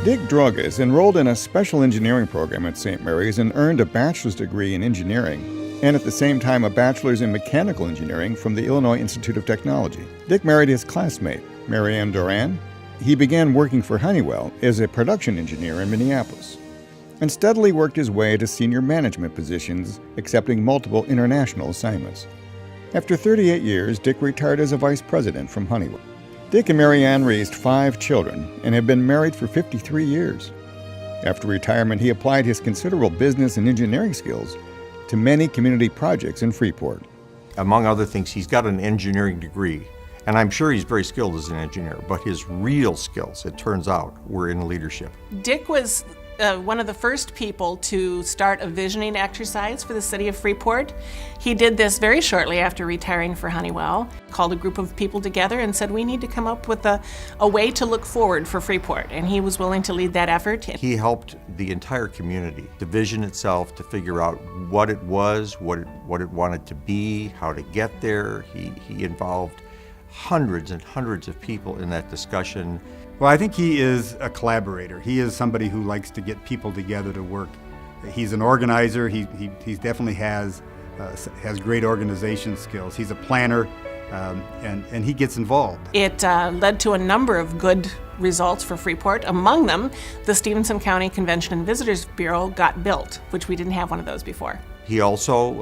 Dick Drogosz enrolled in a special engineering program at St. Mary's and earned a bachelor's degree in engineering, and at the same time a bachelor's in mechanical engineering from the Illinois Institute of Technology. Dick married his classmate, Mary Ann Duran. He began working for Honeywell as a production engineer in Minneapolis, and steadily worked his way to senior management positions, accepting multiple international assignments. After 38 years, Dick retired as a vice president from Honeywell. Dick and Mary Ann raised 5 children and have been married for 53 years. After retirement, he applied his considerable business and engineering skills to many community projects in Freeport. Among other things, he's got an engineering degree, and I'm sure he's very skilled as an engineer, but his real skills, it turns out, were in leadership. Dick was one of the first people to start a visioning exercise for the city of Freeport. He did this very shortly after retiring for Honeywell, called a group of people together and said, we need to come up with a way to look forward for Freeport, and he was willing to lead that effort. He helped the entire community to vision itself, to figure out what it was, what it wanted to be, how to get there. He involved hundreds and hundreds of people in that discussion. Well, I think he is a collaborator. He is somebody who likes to get people together to work. He's an organizer. He definitely has great organization skills. He's a planner, and he gets involved. It led to a number of good results for Freeport. Among them, the Stevenson County Convention and Visitors Bureau got built, which we didn't have one of those before. He also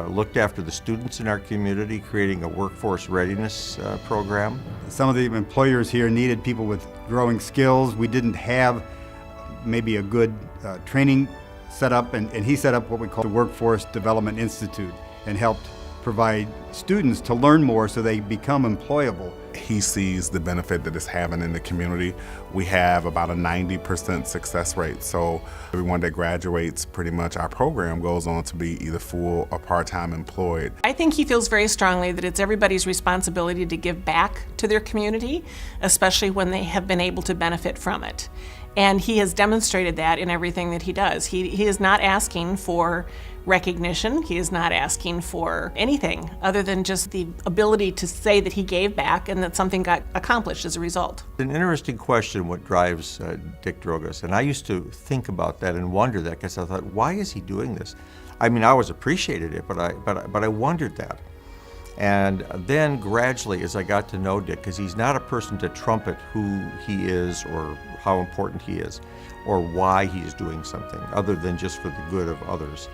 looked after the students in our community, creating a workforce readiness program. Some of the employers here needed people with growing skills. We didn't have maybe a good training set up, and he set up what we call the Workforce Development Institute and helped provide students to learn more so they become employable. He sees the benefit that it's having in the community. We have about a 90% success rate, so everyone that graduates, pretty much our program goes on to be either full or part-time employed. I think he feels very strongly that it's everybody's responsibility to give back to their community, especially when they have been able to benefit from it. And he has demonstrated that in everything that he does. He is not asking for recognition. He is not asking for anything other than just the ability to say that he gave back and that something got accomplished as a result. An interesting question, what drives Dick Drogosz, and I used to think about that and wonder that, because I thought, why is he doing this? I mean, I always appreciated it, but I wondered that. And then gradually, as I got to know Dick, because he's not a person to trumpet who he is or how important he is or why he's doing something, other than just for the good of others.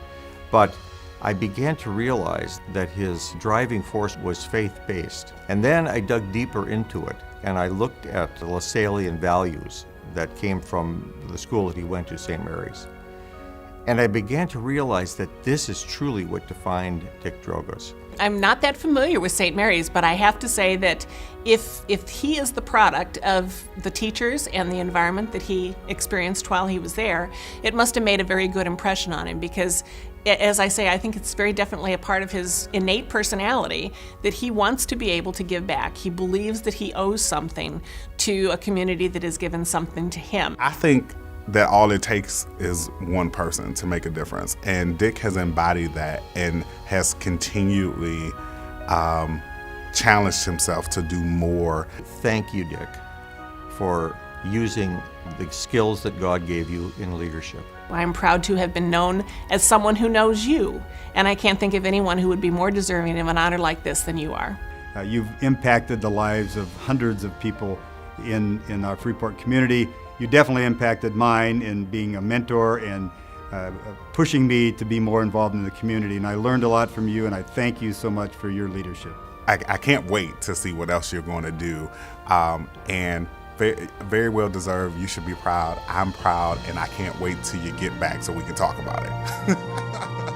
But I began to realize that his driving force was faith-based. And then I dug deeper into it, and I looked at the Lassallean values that came from the school that he went to, St. Mary's. And I began to realize that this is truly what defined Dick Drogosz. I'm not that familiar with St. Mary's, but I have to say that if he is the product of the teachers and the environment that he experienced while he was there, it must have made a very good impression on him, because as I say, I think it's very definitely a part of his innate personality that he wants to be able to give back. He believes that he owes something to a community that has given something to him. I think that all it takes is one person to make a difference. And Dick has embodied that and has continually challenged himself to do more. Thank you, Dick, for using the skills that God gave you in leadership. I'm proud to have been known as someone who knows you, and I can't think of anyone who would be more deserving of an honor like this than you are. You've impacted the lives of hundreds of people in our Freeport community. You definitely impacted mine in being a mentor and pushing me to be more involved in the community. And I learned a lot from you, and I thank you so much for your leadership. I can't wait to see what else you're going to do. And very, very well deserved. You should be proud. I'm proud, and I can't wait till you get back so we can talk about it.